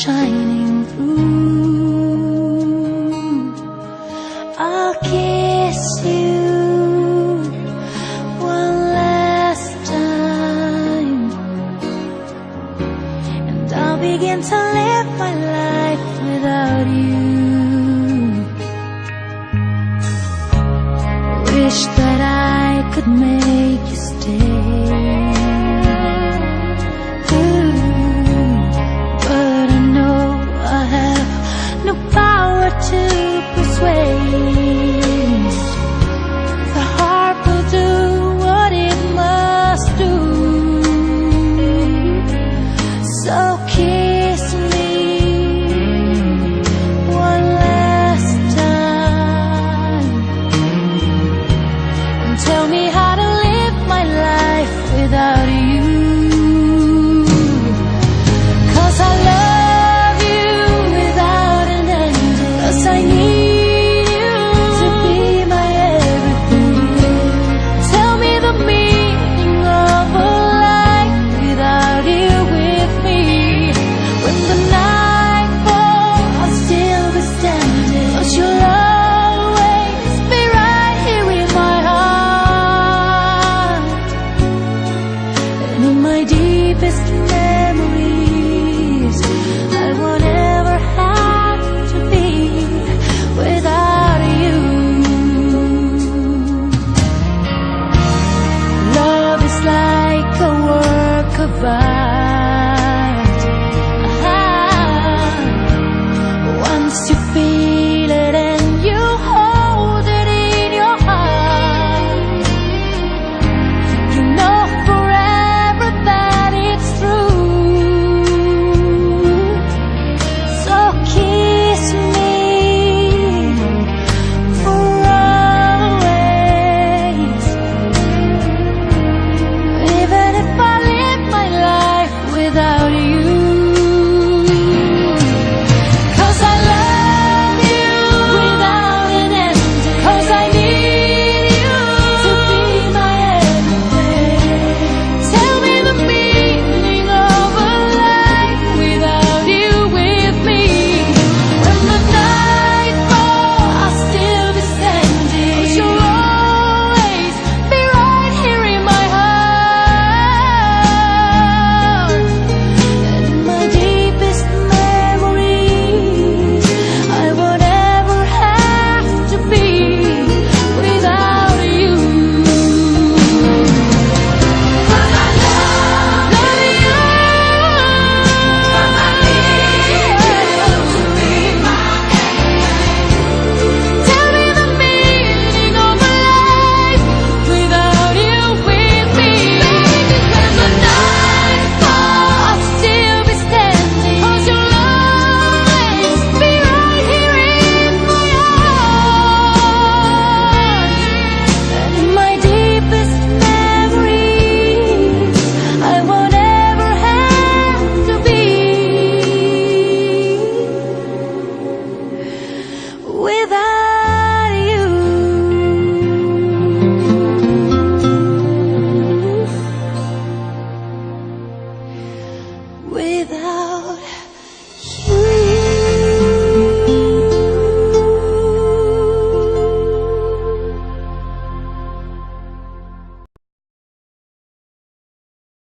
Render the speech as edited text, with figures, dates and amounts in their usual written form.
shining through. I'll kiss you one last time, and I'll begin to live my life without you. Wish that I could make you stay. But I know I have no power to persuade. The heart will do what it must do. So kiss me one last time, and tell me how to live my life without you. 'Cause I love you without an end. 'Cause I need you to be my everything. Tell me the meaning of a life without you with me. When the night falls, I'll still be standing. 'Cause you'll always be right here in my heart. And in my deepest memories, I won't ever have to be without you. Love is like a work of art.